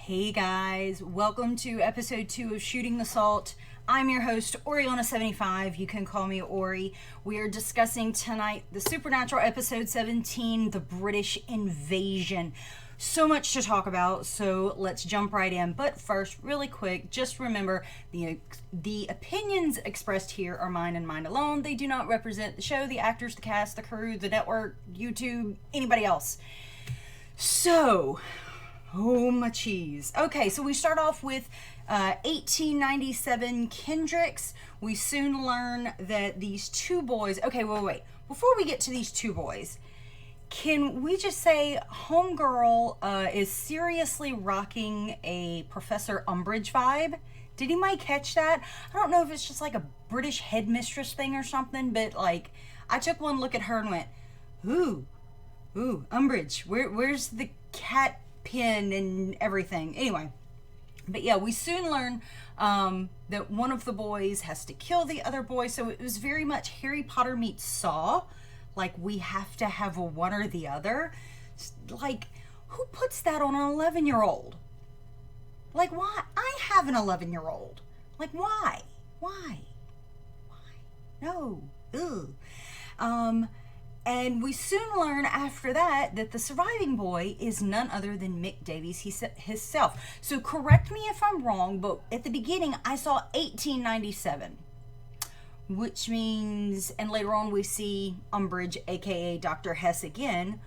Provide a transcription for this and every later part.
Hey guys, welcome to episode 2 of Shooting the Salt. I'm your host, Oriana75. You can call me Ori. We are discussing tonight the Supernatural episode 17, The British Invasion. So much to talk about, so let's jump right in. But first, really quick, just remember the opinions expressed here are mine and mine alone. They do not represent the show, the actors, the cast, the crew, the network, YouTube, anybody else. So, oh my cheese. Okay, so we start off with 1897 Kendricks. We soon learn that these two boys... Okay, wait. Before we get to these two boys, can we just say Homegirl is seriously rocking a Professor Umbridge vibe? Did anybody catch that? I don't know if it's just like a British headmistress thing or something, but like, I took one look at her and went, ooh, Umbridge, where's the cat pin and everything? Anyway, but yeah, we soon learn that one of the boys has to kill the other boy, so it was very much Harry Potter meets Saw. Like, we have to have a one or the other. Like, who puts that on an 11-year-old? Like, why? I have an 11-year-old. Like, why? No. Ugh. And we soon learn after that the surviving boy is none other than Mick Davies himself. So correct me if I'm wrong, but at the beginning I saw 1897, which means, and later on we see Umbridge, aka Dr. Hess again,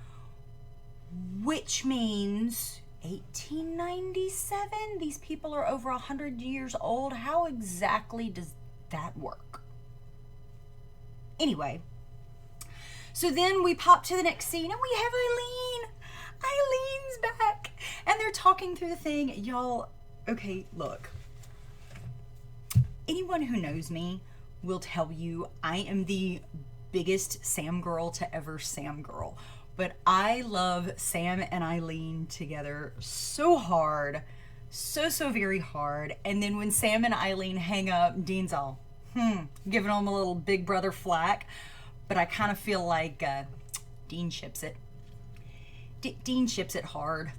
which means 1897? These people are over 100 years old. How exactly does that work? Anyway. So then we pop to the next scene and we have Eileen. Eileen's back. And they're talking through the thing. Y'all, okay, look. Anyone who knows me will tell you I am the biggest Sam girl to ever Sam girl. But I love Sam and Eileen together so hard. So very hard. And then when Sam and Eileen hang up, Dean's all, giving them a little big brother flack. But I kind of feel like Dean ships it. Dean ships it hard.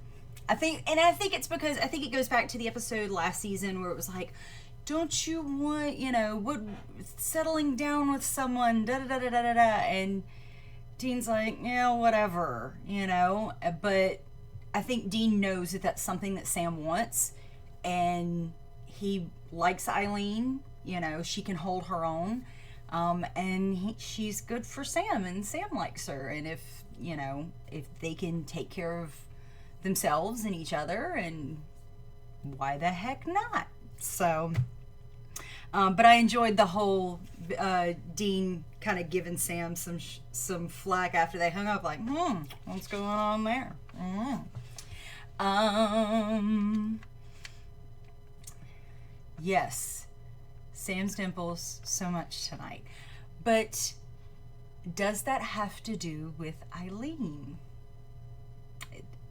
I think it's because I think it goes back to the episode last season where it was like, don't you want, what, settling down with someone, da-da-da-da-da-da, and Dean's like, yeah, whatever, But I think Dean knows that that's something that Sam wants, and he likes Eileen, she can hold her own. And she's good for Sam, and Sam likes her. And if they can take care of themselves and each other, and why the heck not? So, but I enjoyed the whole Dean kind of giving Sam some flack after they hung up, like, what's going on there? Yes. Sam's dimples so much tonight. But does that have to do with Eileen?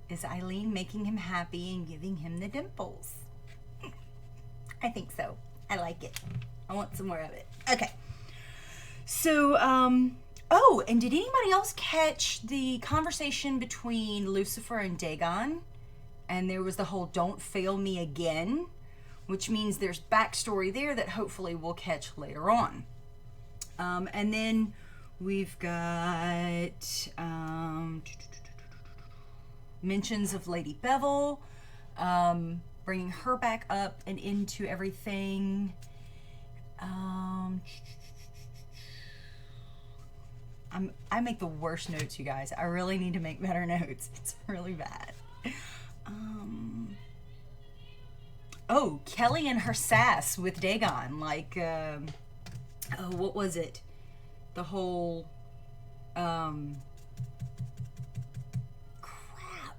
Is Eileen making him happy and giving him the dimples? I think so. I like it. I want some more of it. Okay. So, oh, and did anybody else catch the conversation between Lucifer and Dagon? And there was the whole "don't fail me again," which means there's backstory there that hopefully we'll catch later on. And then we've got mentions of Lady Bevel, bringing her back up and into everything. I make the worst notes, you guys. I really need to make better notes. It's really bad. Oh, Kelly and her sass with Dagon. Like, what was it? The whole, crap.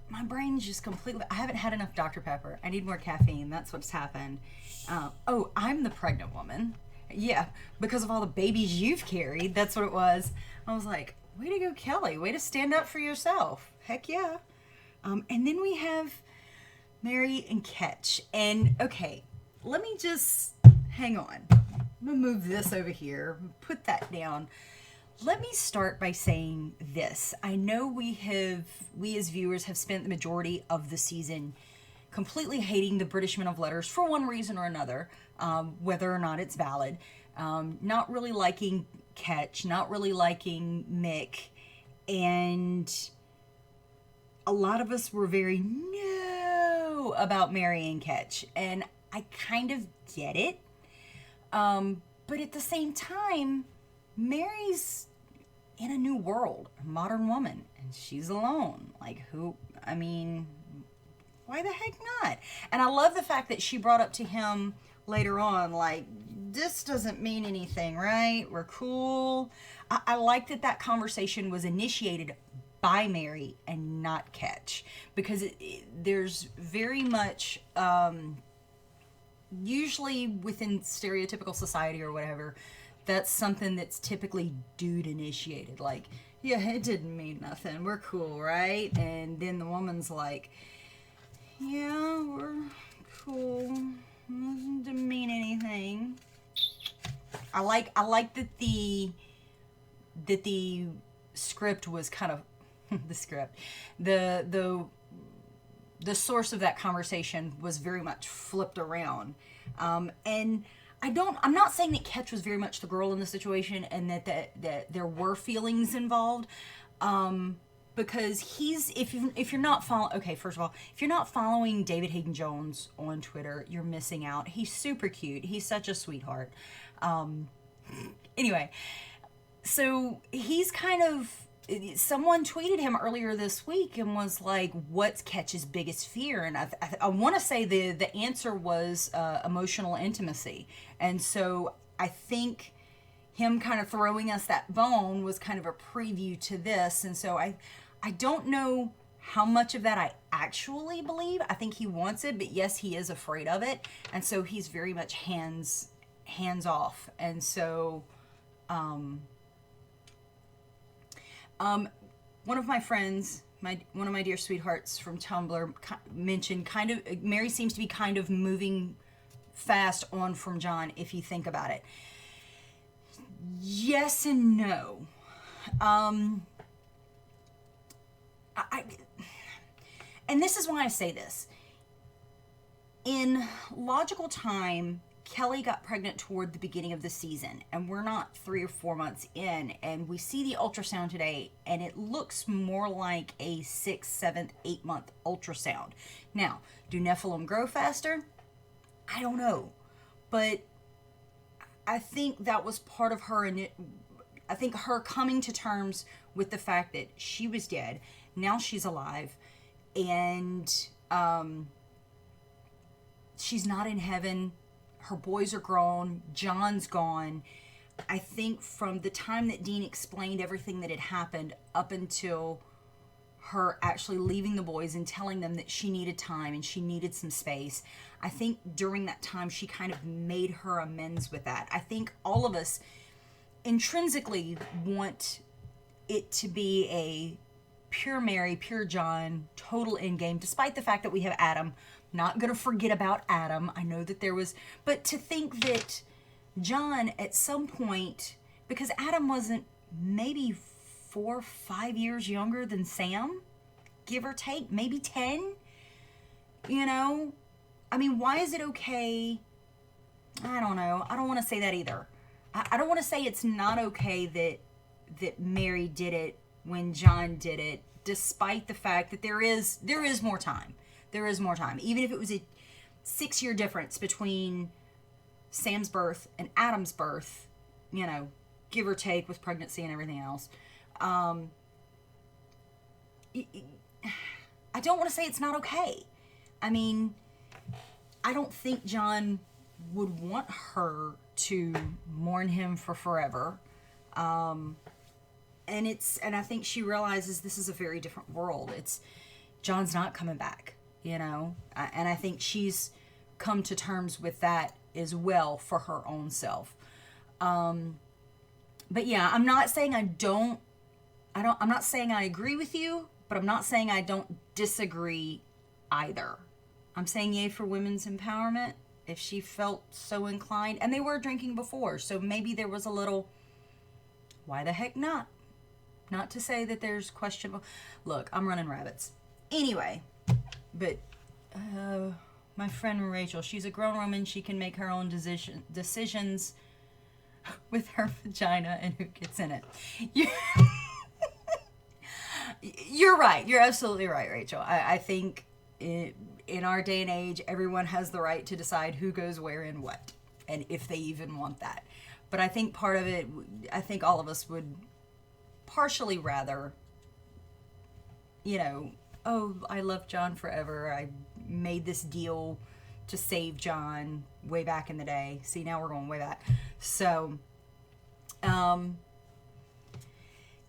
My brain's just completely, I haven't had enough Dr. Pepper. I need more caffeine. That's what's happened. Oh, I'm the pregnant woman. Yeah, because of all the babies you've carried. That's what it was. I was like, way to go, Kelly. Way to stand up for yourself. Heck yeah. And then we have Mary and Ketch. And okay, let me just hang on. I'm gonna move this over here, put that down. Let me start by saying this. I know we as viewers have spent the majority of the season completely hating the British men of letters for one reason or another, whether or not it's valid. Not really liking Ketch, not really liking Mick, and a lot of us were very no about marrying Ketch, and I kind of get it. But at the same time, Mary's in a new world, a modern woman, and she's alone. Like, who, I mean, why the heck not? And I love the fact that she brought up to him later on, like, this doesn't mean anything, right? We're cool. I like that that conversation was initiated by Mary and not Ketch, because there's very much, usually within stereotypical society or whatever, that's something that's typically dude initiated. Like, yeah, it didn't mean nothing. We're cool, right? And then the woman's like, yeah, we're cool. It didn't mean anything. I like that the script was kind of the script. The source of that conversation was very much flipped around. And I'm not saying that Ketch was very much the girl in the situation and that there were feelings involved. Because if you're not following, okay, first of all, if you're not following David Hayden Jones on Twitter, you're missing out. He's super cute. He's such a sweetheart. Anyway, so he's kind of, someone tweeted him earlier this week and was like, what's Ketch's biggest fear? And I want to say the answer was emotional intimacy. And so I think him kind of throwing us that bone was kind of a preview to this. And so I don't know how much of that I actually believe. I think he wants it, but yes, he is afraid of it. And so he's very much hands off. And so one of my friends, one of my dear sweethearts from Tumblr, mentioned Mary seems to be kind of moving fast on from John, if you think about it. Yes and no. And this is why I say this. In logical time, Kelly got pregnant toward the beginning of the season, and we're not 3 or 4 months in, and we see the ultrasound today, and it looks more like a 6, 7, 8 month ultrasound. Now, do Nephilim grow faster? I don't know, but I think that was part of her, and I think her coming to terms with the fact that she was dead, now she's alive, and she's not in heaven. Her boys are grown. John's gone. I think from the time that Dean explained everything that had happened up until her actually leaving the boys and telling them that she needed time and she needed some space, I think during that time she kind of made her amends with that. I think all of us intrinsically want it to be a pure Mary, pure John, total endgame, despite the fact that we have Adam. Not going to forget about Adam. I know that there was, but to think that John at some point, because Adam wasn't maybe 4 or 5 years younger than Sam, give or take, maybe 10, you know? I mean, why is it okay? I don't know. I don't want to say that either. I don't want to say it's not okay that Mary did it when John did it, despite the fact that there is more time. There is more time. Even if it was a 6-year difference between Sam's birth and Adam's birth, you know, give or take with pregnancy and everything else. I don't want to say it's not okay. I mean, I don't think John would want her to mourn him for forever. And I think she realizes this is a very different world. John's not coming back. You know, and I think she's come to terms with that as well for her own self. But yeah, I'm not saying I'm not saying I agree with you, but I'm not saying I don't disagree either. I'm saying yay for women's empowerment if she felt so inclined. And they were drinking before, so maybe there was a little, why the heck not? Not to say that there's questionable. Look, I'm running rabbits. Anyway. But my friend Rachel, she's a grown woman. She can make her own decisions with her vagina and who gets in it. You're right. You're absolutely right, Rachel. I think in our day and age, everyone has the right to decide who goes where and what, and if they even want that. But I think part of it, I think all of us would partially rather, oh, I love John forever. I made this deal to save John way back in the day. See, now we're going way back. So,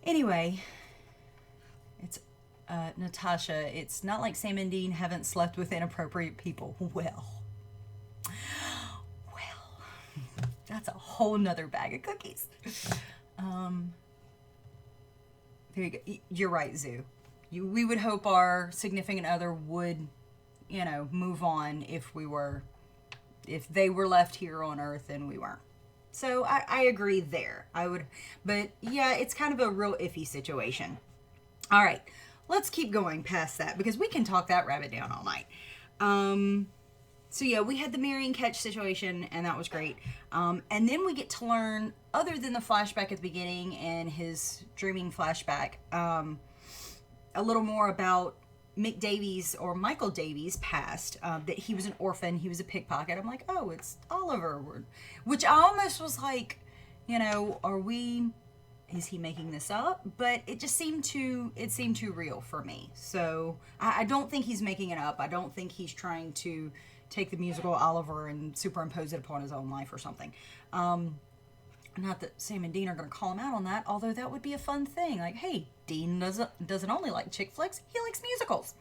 anyway, it's Natasha. It's not like Sam and Dean haven't slept with inappropriate people. Well, that's a whole nother bag of cookies. There you go. You're right, Zoo. We would hope our significant other would, move on if they were left here on Earth and we weren't. So I agree there. But yeah, it's kind of a real iffy situation. All right, let's keep going past that because we can talk that rabbit down all night. So yeah, we had the Marion Catch situation, and that was great. And then we get to learn, other than the flashback at the beginning and his dreaming flashback, a little more about Mick Davies or Michael Davies' past. That he was an orphan, he was a pickpocket. I'm like, oh, it's Oliver. Which I almost was like, is he making this up? But it just seemed too real for me. So I don't think he's making it up. I don't think he's trying to take the musical Oliver and superimpose it upon his own life or something. Not that Sam and Dean are going to call him out on that, although that would be a fun thing. Like, hey, Dean doesn't only like chick flicks, he likes musicals.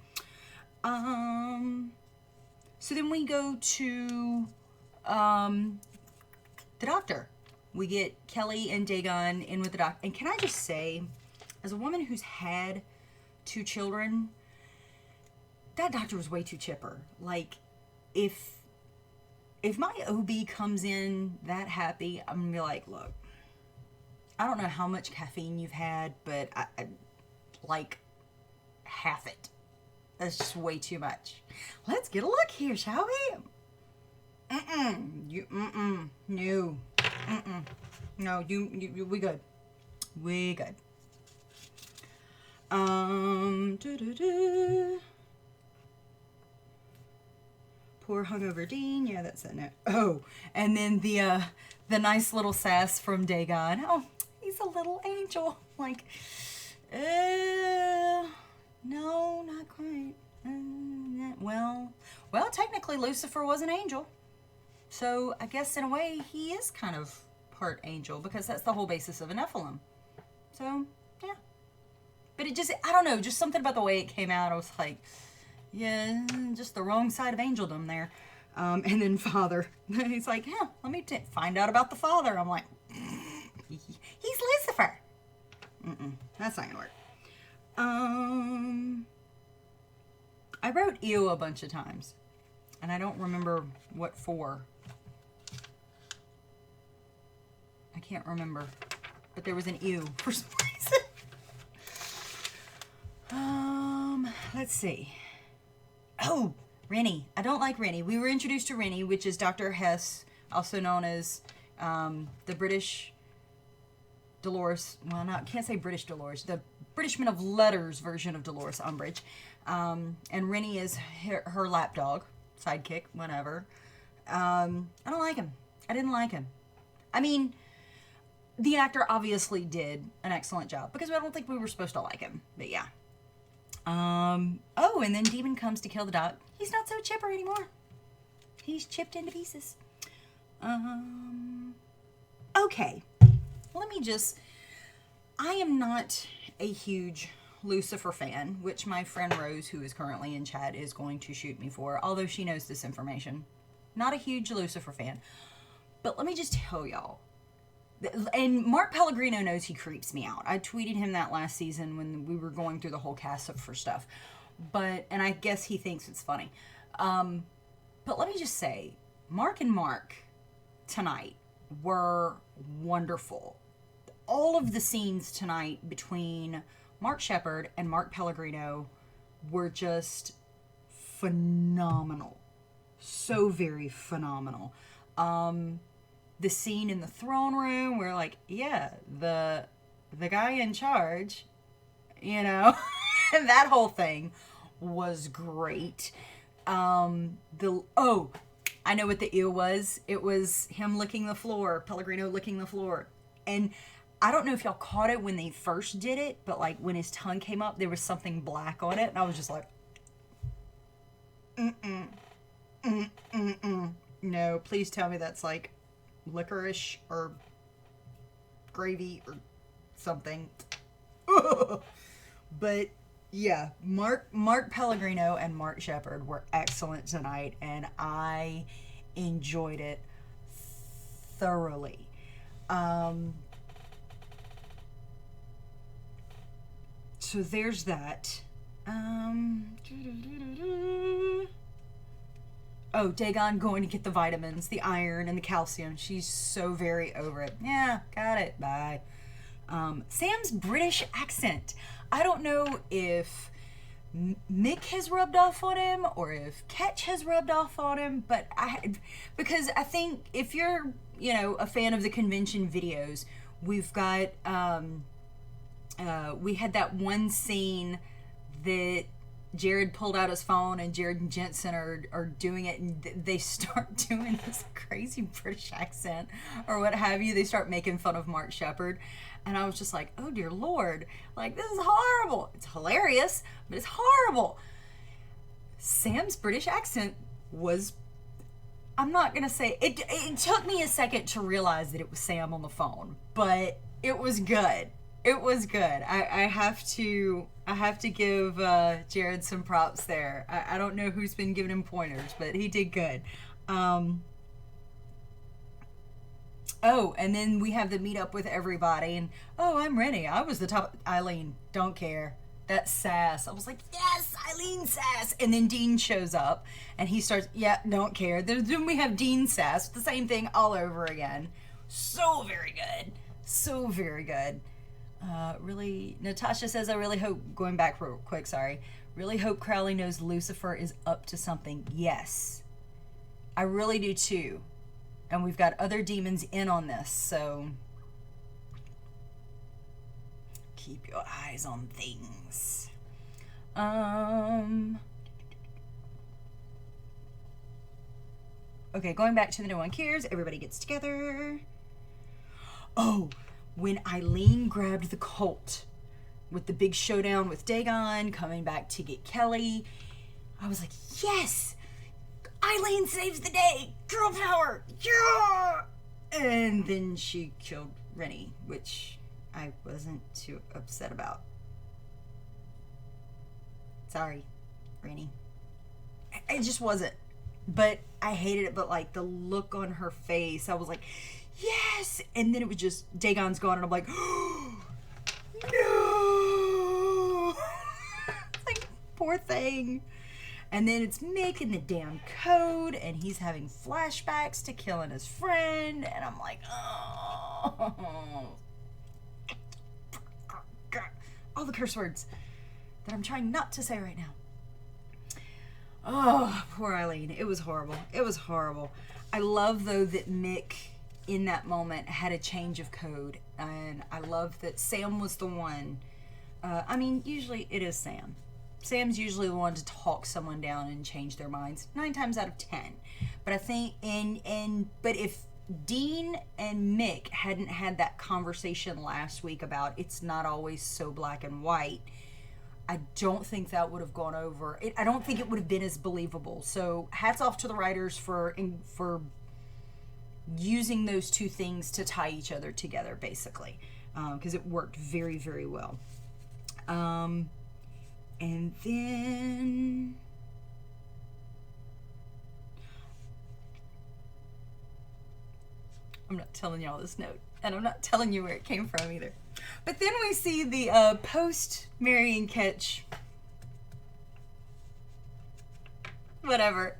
So then we go to the doctor. We get Kelly and Dagon in with the doctor. And can I just say, as a woman who's had 2 children, that doctor was way too chipper. Like, if my OB comes in that happy, I'm gonna be like, look, I don't know how much caffeine you've had, but I like half it. That's just way too much. Let's get a look here, shall we? No, we good. We good. Poor hungover Dean. Yeah, that's it. No. Oh, and then the nice little sass from Dagon. Oh, he's a little angel. Like, no, not quite. Well, technically Lucifer was an angel. So I guess in a way he is kind of part angel because that's the whole basis of a Nephilim. So, yeah. But it just, I don't know, just something about the way it came out. I was like, yeah, just the wrong side of angeldom there. And then Father, he's like, yeah, let me find out about the Father. I'm like, he's Lucifer. That's not gonna work. I wrote ew a bunch of times, and I don't remember what for. I can't remember, but there was an ew for some reason. Let's see. Oh, Rennie. I don't like Rennie. We were introduced to Rennie, which is Dr. Hess, also known as the British Dolores. Well, can't say British Dolores. The British Men of Letters version of Dolores Umbridge. And Rennie is her lapdog, sidekick, whatever. I don't like him. I didn't like him. I mean, the actor obviously did an excellent job because I don't think we were supposed to like him. But yeah. Oh, and then Demon comes to kill the dog. He's not so chipper anymore. He's chipped into pieces. Okay. I am not a huge Lucifer fan, which my friend Rose, who is currently in chat, is going to shoot me for, although she knows this information. Not a huge Lucifer fan. But let me just tell y'all, and Mark Pellegrino knows he creeps me out. I tweeted him that last season when we were going through the whole cast up for stuff. And I guess he thinks it's funny. But let me just say, Mark and Mark tonight were wonderful. All of the scenes tonight between Mark Sheppard and Mark Pellegrino were just phenomenal. So very phenomenal. The scene in the throne room where, like, yeah, the guy in charge, you know, and that whole thing was great. I know what the ew was. It was him licking the floor, Pellegrino licking the floor. And I don't know if y'all caught it when they first did it, but like when his tongue came up, there was something black on it, and I was just like, no, please tell me that's like licorice or gravy or something. But yeah, Mark Pellegrino and Mark Sheppard were excellent tonight, and I enjoyed it thoroughly. So there's that. Oh, Dagon going to get the vitamins, the iron, and the calcium. She's so very over it. Yeah, got it. Bye. Sam's British accent. I don't know if Mick has rubbed off on him or if Ketch has rubbed off on him, but because I think if you're, a fan of the convention videos, we've got, we had that one scene that Jared pulled out his phone and Jared and Jensen are doing it, and they start doing this crazy British accent or what have you. They start making fun of Mark Sheppard. And I was just like, oh dear Lord, like, this is horrible. It's hilarious, but it's horrible. Sam's British accent was, I'm not going to say, it took me a second to realize that it was Sam on the phone, but it was good. It was good. I have to give Jared some props there. I don't know who's been giving him pointers, but he did good. Oh, and then we have the meet up with everybody, and I'm ready. I was the top. Eileen, don't care. That's sass. I was like, yes, Eileen sass. And then Dean shows up, and he starts, yeah, don't care. Then we have Dean sass, the same thing all over again. So very good. So very good. Really, Natasha says, I really hope, going back real quick, sorry, really hope Crowley knows Lucifer is up to something. Yes. I really do too. And we've got other demons in on this, so keep your eyes on things. Okay, going back to the No One Cares, everybody gets together. Oh, when Eileen grabbed the Colt with the big showdown with Dagon, coming back to get Kelly, I was like, yes! Eileen saves the day! Girl power! Yeah! And then she killed Rennie, which I wasn't too upset about. Sorry, Rennie. It just wasn't. But I hated it, but like the look on her face, I was like, yes! And then it was just, Dagon's gone, and I'm like, oh, no! It's like, poor thing. And then it's making the damn code, and he's having flashbacks to killing his friend, and I'm like, oh. All the curse words that I'm trying not to say right now. Oh, poor Eileen. It was horrible. It was horrible. I love, though, that Mick, in that moment, had a change of code, and I love that Sam was the one. Usually it is Sam. Sam's usually the one to talk someone down and change their minds 9 times out of 10. But I think but if Dean and Mick hadn't had that conversation last week about it's not always so black and white, I don't think that would have gone over. I don't think it would have been as believable. So hats off to the writers for using those two things to tie each other together, basically, because it worked very, very well. And then I'm not telling y'all this note, and I'm not telling you where it came from either. But then we see the post Mary and Ketch. Whatever.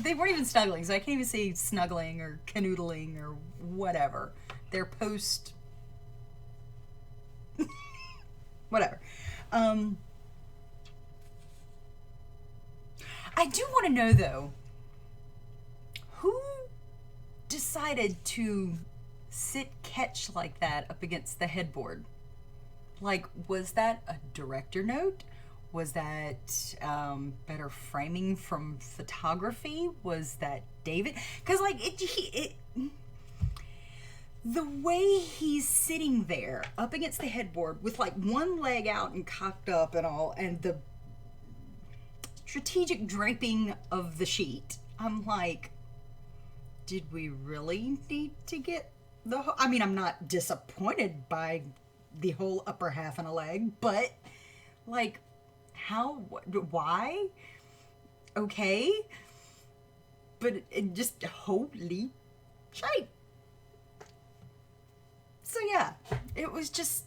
They weren't even snuggling, so I can't even say snuggling or canoodling or whatever. They're post. Whatever. I do want to know, though, who decided to sit Ketch like that up against the headboard? Like, was that a director note? Was that better framing from photography? Was that David? Because, like, the way he's sitting there up against the headboard with, like, one leg out and cocked up and all, and the strategic draping of the sheet, I'm like, did we really need to get the whole... I mean, I'm not disappointed by the whole upper half and a leg, but, like, how, why? Okay. But it just, holy shite. So yeah, it was just,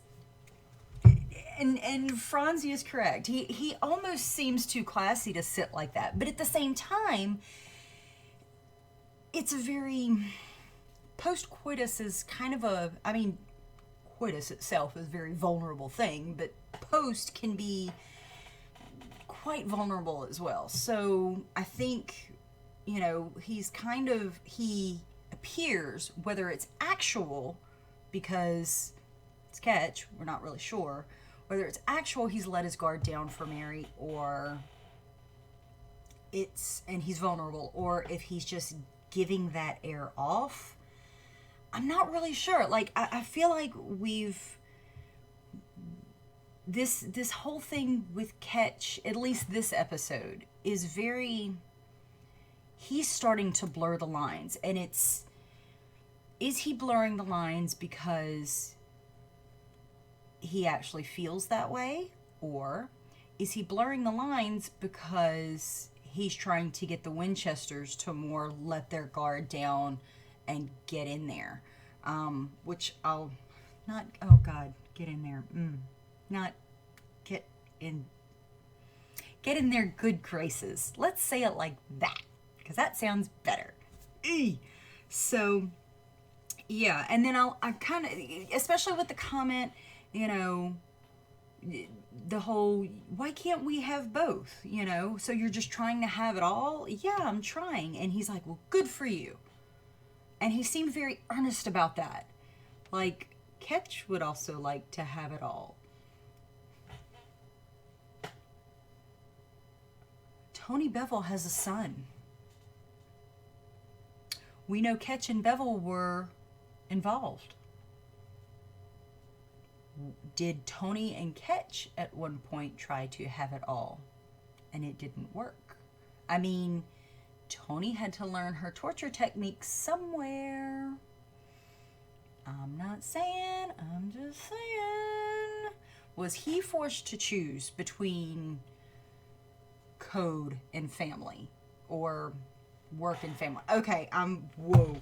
and Franzi is correct. He almost seems too classy to sit like that, but at the same time, it's a very, post-coitus is kind of a, I mean, coitus itself is a very vulnerable thing, but post can be quite vulnerable as well. So I think, you know, he appears, whether it's actual, because it's Ketch, we're not really sure, whether it's actual he's let his guard down for Mary, or and he's vulnerable, or if he's just giving that air off. I'm not really sure. Like, I feel like this whole thing with Ketch, at least this episode, is he's starting to blur the lines. And is he blurring the lines because he actually feels that way? Or is he blurring the lines because he's trying to get the Winchesters to more let their guard down and get in there? Which I'll not, oh God, get in there. Not get in their good graces. Let's say it like that, because that sounds better. So, yeah, and then I kind of, especially with the comment, you know, the whole, why can't we have both, you know? So you're just trying to have it all? Yeah, I'm trying. And he's like, well, good for you. And he seemed very earnest about that. Like, Ketch would also like to have it all. Tony Bevel has a son. We know Ketch and Bevel were involved. Did Tony and Ketch at one point try to have it all? And it didn't work. I mean, Tony had to learn her torture techniques somewhere. I'm not saying, I'm just saying. Was he forced to choose between code and family, or work and family? Okay, whoa.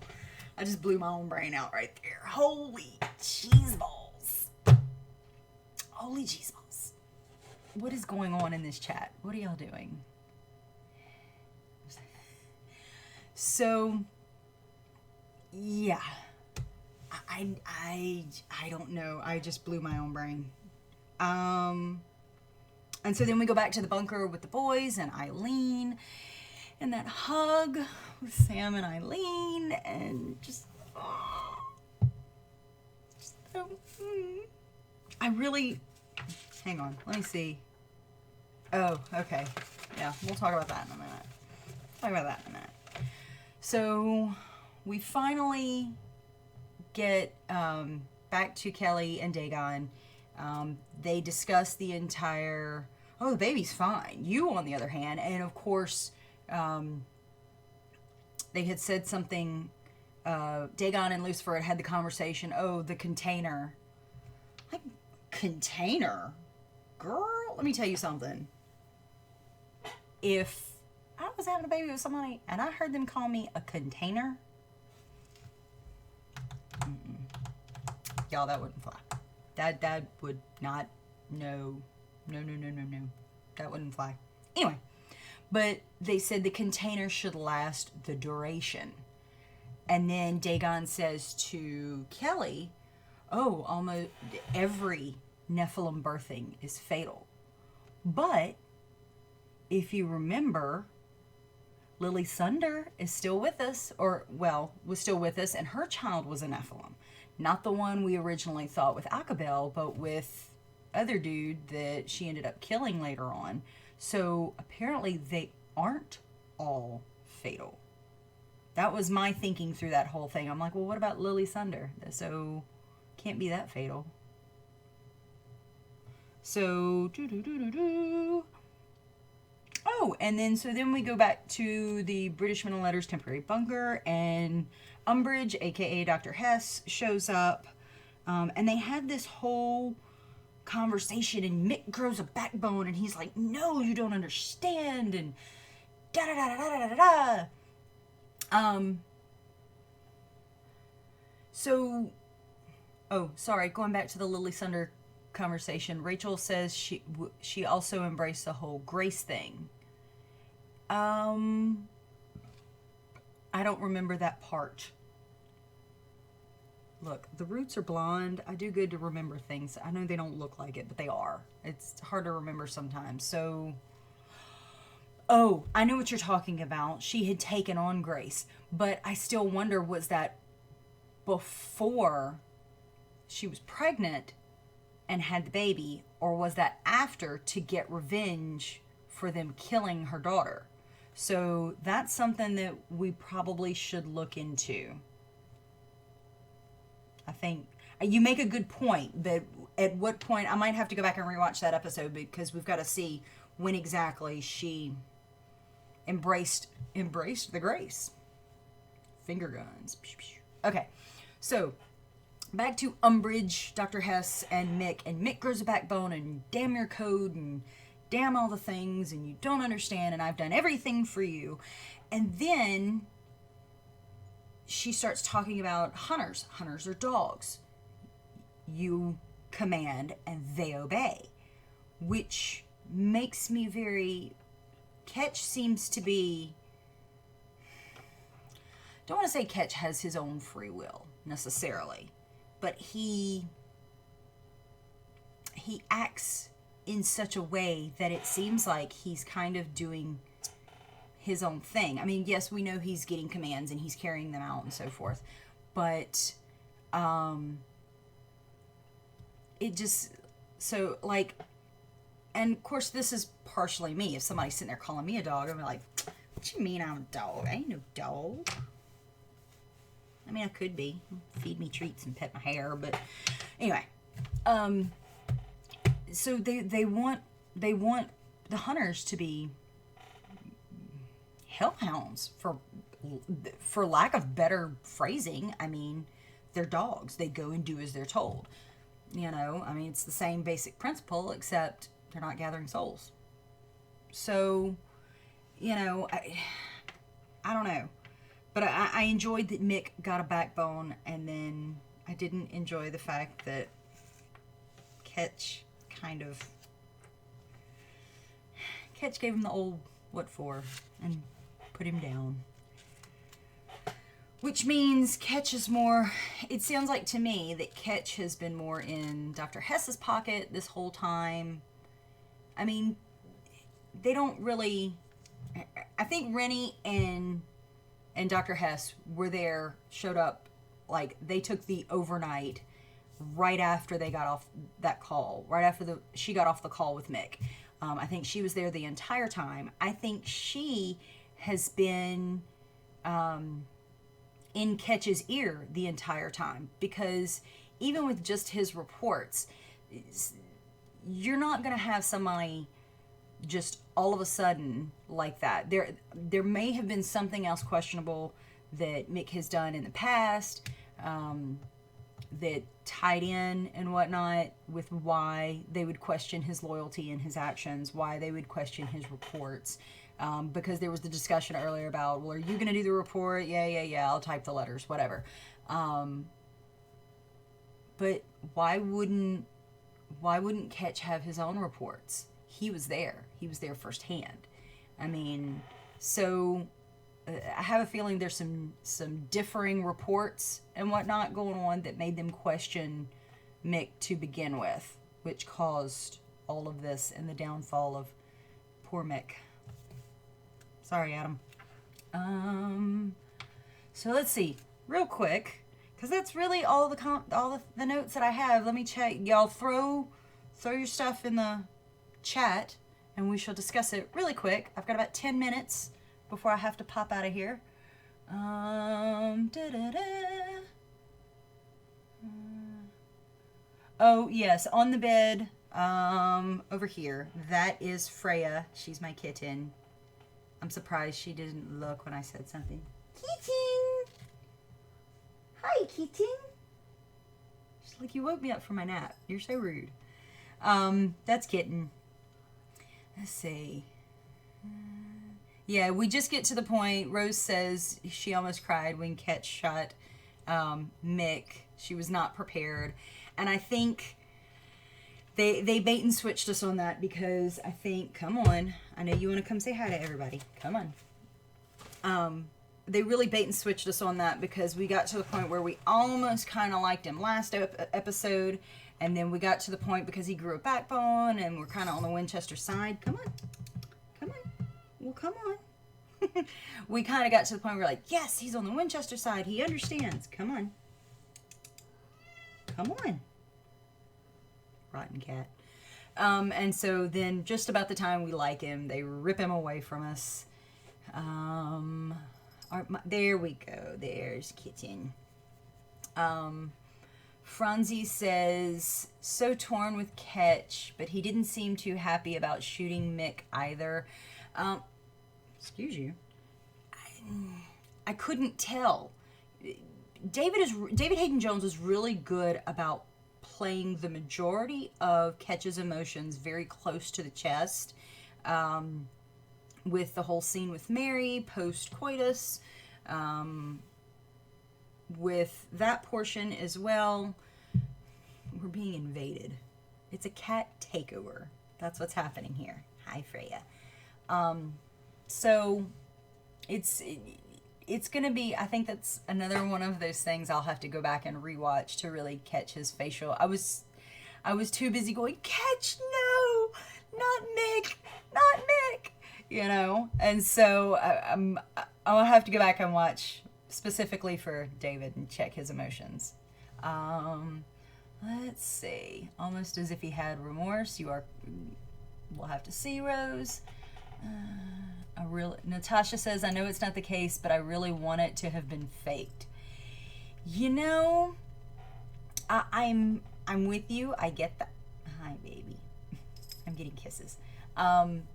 I just blew my own brain out right there. Holy cheese balls. Holy cheese balls. What is going on in this chat? What are y'all doing? So, yeah. I don't know. I just blew my own brain. And so then we go back to the bunker with the boys and Eileen, and that hug with Sam and Eileen, and just I really, hang on, let me see. Oh, okay. Yeah, we'll talk about that in a minute. So we finally get back to Kelly and Dagon. They discuss the entire, oh, the baby's fine. You, on the other hand, and of course, they had said something, Dagon and Lucifer had the conversation, oh, the container. Like, container? Girl, let me tell you something. If I was having a baby with somebody and I heard them call me a container, y'all, that wouldn't fly. That would not, no. That wouldn't fly. Anyway, but they said the container should last the duration. And then Dagon says to Kelly, oh, almost every Nephilim birthing is fatal. But if you remember, Lily Sunder is still with us, or, well, was still with us, and her child was a Nephilim. Not the one we originally thought with Achabel, but with other dude that she ended up killing later on. So apparently they aren't all fatal. That was my thinking through that whole thing. I'm like, well, what about Lily Sunder? So can't be that fatal. So oh, and then we go back to the British Men and Letters temporary bunker, and Umbridge, aka Dr. Hess, shows up, and they had this whole conversation, and Mick grows a backbone, and he's like, no, you don't understand, and da da da da da da da. So, oh, sorry, going back to the Lily Sunder conversation, Rachel says she also embraced the whole grace thing. I don't remember that part. Look, the roots are blonde. I do good to remember things. I know they don't look like it, but they are. It's hard to remember sometimes. So, oh, I know what you're talking about. She had taken on Grace, but I still wonder, was that before she was pregnant and had the baby, or was that after to get revenge for them killing her daughter? So that's something that we probably should look into. I think you make a good point that at what point, I might have to go back and rewatch that episode, because we've got to see when exactly she embraced the grace. Finger guns. Okay, so back to Umbridge, Dr. Hess, and Mick grows a backbone, and damn your code, and damn all the things, and you don't understand, and I've done everything for you. And then she starts talking about hunters. Hunters are dogs. You command and they obey, which makes me very... Ketch seems to be... Don't want to say Ketch has his own free will, necessarily, but he acts in such a way that it seems like he's kind of doing his own thing. I mean, yes, we know he's getting commands and he's carrying them out and so forth, but it just, so like, and of course this is partially me. If somebody's sitting there calling me a dog, I'm like, what you mean I'm a dog? I ain't no dog. I mean, I could be. Feed me treats and pet my hair, but anyway. So they want the hunters to be hellhounds, for lack of better phrasing. I mean, they're dogs. They go and do as they're told. You know, I mean, it's the same basic principle, except they're not gathering souls. So, you know, I don't know. But I enjoyed that Mick got a backbone, and then I didn't enjoy the fact that Ketch gave him the old what for and put him down. Which means Ketch is more... It sounds like to me that Ketch has been more in Dr. Hess's pocket this whole time. I mean, they don't really... I think Rennie and Dr. Hess were there, showed up, like, they took the overnight right after they got off that call. Right after she got off the call with Mick. I think she was there the entire time. I think she has been... in Ketch's ear the entire time, because even with just his reports, you're not going to have somebody just all of a sudden like that. There may have been something else questionable that Mick has done in the past, that tied in and whatnot with why they would question his loyalty and his actions, why they would question his reports. Because there was the discussion earlier about, well, are you going to do the report? Yeah, I'll type the letters, whatever. But why wouldn't Ketch have his own reports? He was there. He was there firsthand. I mean, so I have a feeling there's some differing reports and whatnot going on that made them question Mick to begin with, which caused all of this and the downfall of poor Mick. Sorry, Adam. So let's see, real quick, because that's really all the notes that I have. Let me check. Y'all throw your stuff in the chat, and we shall discuss it really quick. I've got about 10 minutes before I have to pop out of here. Oh yes, on the bed, over here. That is Freya. She's my kitten. I'm surprised she didn't look when I said something. Kitten! Hi, kitten. She's like, you woke me up from my nap. You're so rude. That's kitten. Let's see. Yeah, we just get to the point. Rose says she almost cried when Ketch shot Mick. She was not prepared. And I think they bait and switched us on that because I think, come on, I know you want to come say hi to everybody. Come on. They really bait and switched us on that because we got to the point where we almost kind of liked him last episode. And then we got to the point because he grew a backbone and we're kind of on the Winchester side. Come on. Come on. Well, come on. We kind of got to the point where we're like, yes, he's on the Winchester side. He understands. Come on. Come on. Rotten cat. And so then just about the time we like him, they rip him away from us. There we go. There's kitten. Franzi says, so torn with Ketch, but he didn't seem too happy about shooting Mick either. Excuse you. I couldn't tell. David Hayden Jones is really good about playing the majority of Ketch's emotions very close to the chest. With the whole scene with Mary post-coitus, with that portion as well. We're being invaded. It's a cat takeover. That's what's happening here. Hi, Freya. So it's gonna be, I think that's another one of those things I'll have to go back and rewatch to really catch his facial. I was too busy going, Ketch, no, not Mick, not Mick, you know. And so I'll have to go back and watch specifically for David and check his emotions. Let's see. Almost as if he had remorse. We'll have to see, Rose. Natasha says, I know it's not the case, but I really want it to have been faked. You know, I'm with you. I get that. Hi, baby. I'm getting kisses. I'm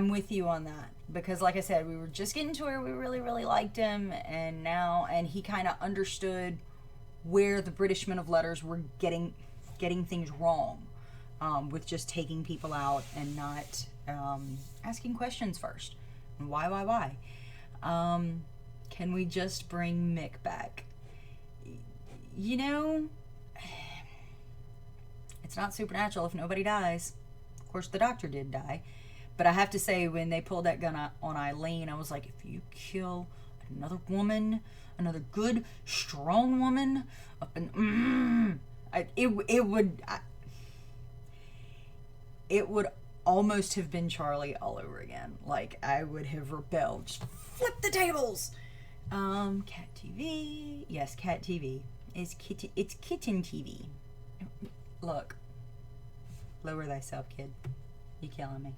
with you on that because, like I said, we were just getting to where we really, really liked him, and he kind of understood where the British men of letters were getting things wrong, with just taking people out and not asking questions first. And why? Can we just bring Mick back? You know, it's not supernatural if nobody dies. Of course, the doctor did die. But I have to say, when they pulled that gun on Eileen, I was like, if you kill another woman, another good, strong woman, it would almost have been Charlie all over again. Like, I would have rebelled. Just flip the tables. Cat TV. Yes, Cat TV. It's kitten TV. Look. Lower thyself, kid. You killing me.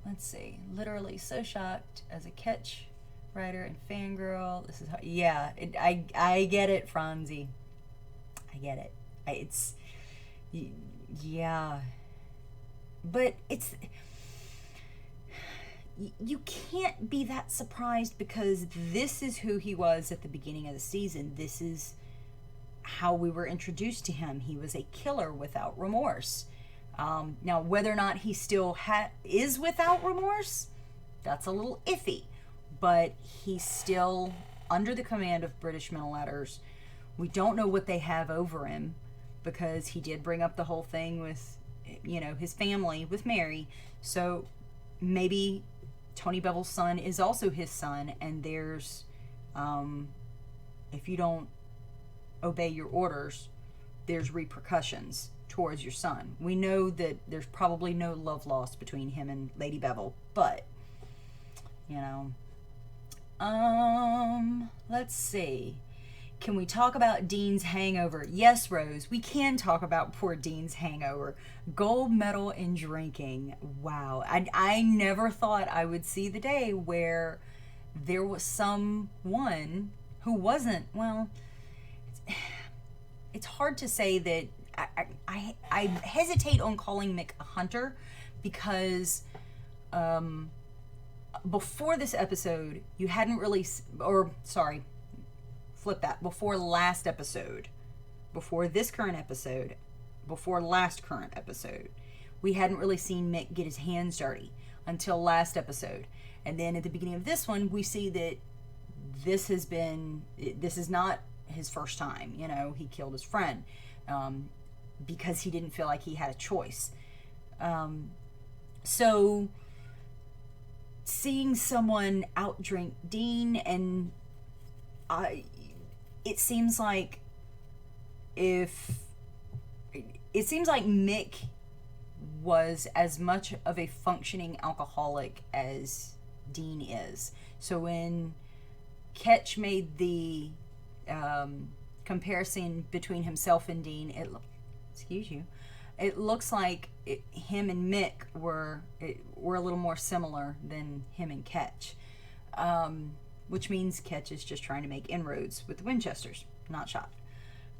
Let's see. Literally so shocked as a Ketch writer and fangirl. This is how, yeah. I get it, Franzi. I get it. It's, yeah. But it's, you can't be that surprised because this is who he was at the beginning of the season. This is how we were introduced to him. He was a killer without remorse. Now, whether or not he still is without remorse, that's a little iffy. But he's still under the command of British men of letters. We don't know what they have over him because he did bring up the whole thing with, you know, his family with Mary. So maybe Tony Bevel's son is also his son, and there's, if you don't obey your orders, there's repercussions towards your son. We know that there's probably no love lost between him and Lady Bevel, but you know. Let's see. Can we talk about Dean's hangover? Yes, Rose, we can talk about poor Dean's hangover. Gold medal in drinking. Wow. I never thought I would see the day where there was someone who wasn't, well, it's hard to say that I hesitate on calling Mick a hunter because before this episode, you hadn't really, or sorry, flip that, before last episode, before this current episode, before last current episode, we hadn't really seen Mick get his hands dirty until last episode. And then at the beginning of this one, we see that this is not his first time. You know, he killed his friend because he didn't feel like he had a choice. So seeing someone outdrink Dean, and it seems like Mick was as much of a functioning alcoholic as Dean is. So when Ketch made the comparison between himself and Dean, it looks like him and Mick were a little more similar than him and Ketch, which means Ketch is just trying to make inroads with the Winchesters, not shot.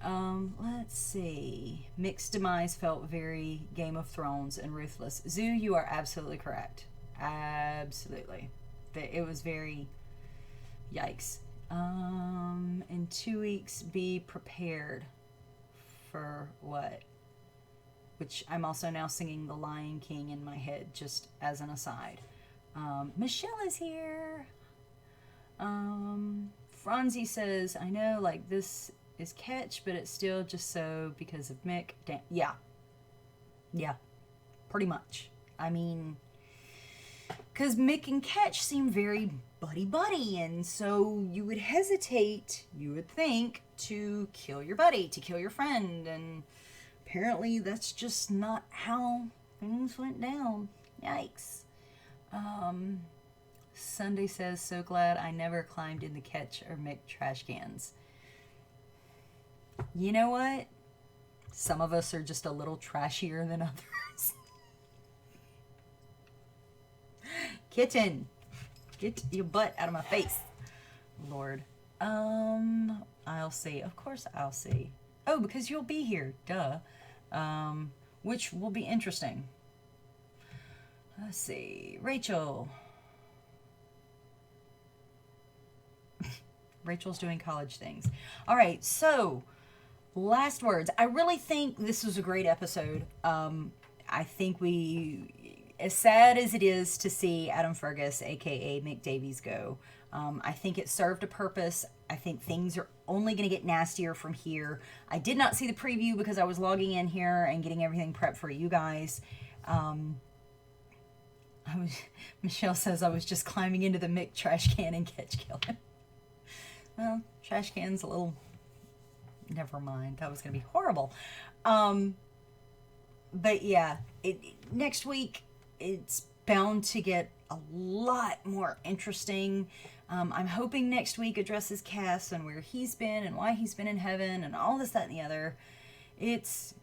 Let's see. Mick's demise felt very Game of Thrones and ruthless. Zoo, you are absolutely correct. Absolutely. It was very yikes. In 2 weeks, be prepared for what? Which I'm also now singing The Lion King in my head, just as an aside. Michelle is here. Franzi says, I know, like, this is Ketch, but it's still just so because of Mick. Yeah, pretty much. I mean, because Mick and Ketch seem very buddy-buddy, and so you would hesitate, you would think, to kill your buddy, to kill your friend, and apparently that's just not how things went down. Yikes. Sunday says, so glad I never climbed in the Ketch or Mick trash cans. You know what? Some of us are just a little trashier than others. Kitten, get your butt out of my face. Lord. I'll see. Of course I'll see. Oh, because you'll be here. Duh. Which will be interesting. Let's see. Rachel. Rachel's doing college things. All right, so last words. I really think this was a great episode. I think as sad as it is to see Adam Fergus, aka Mick Davies, go, I think it served a purpose. I think things are only going to get nastier from here. I did not see the preview because I was logging in here and getting everything prepped for you guys. Michelle says I was just climbing into the Mick trash can and Ketch killed him. Well, trash can's a little... Never mind. That was going to be horrible. But yeah, next week, it's bound to get a lot more interesting. I'm hoping next week addresses Cass and where he's been and why he's been in heaven and all this, that, and the other. It's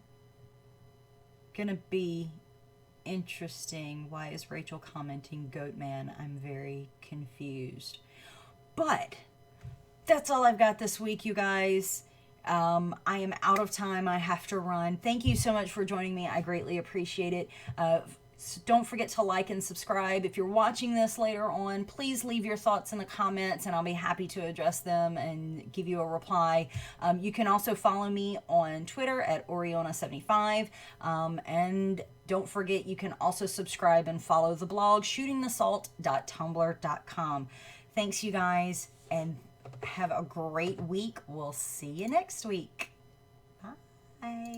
going to be interesting. Why is Rachel commenting Goat Man? I'm very confused. But that's all I've got this week, you guys. I am out of time. I have to run. Thank you so much for joining me. I greatly appreciate it. So don't forget to like and subscribe. If you're watching this later on, please leave your thoughts in the comments and I'll be happy to address them and give you a reply. You can also follow me on Twitter at Oriona75. And don't forget, you can also subscribe and follow the blog shootingthesalt.tumblr.com. Thanks, you guys, and have a great week. We'll see you next week. Bye.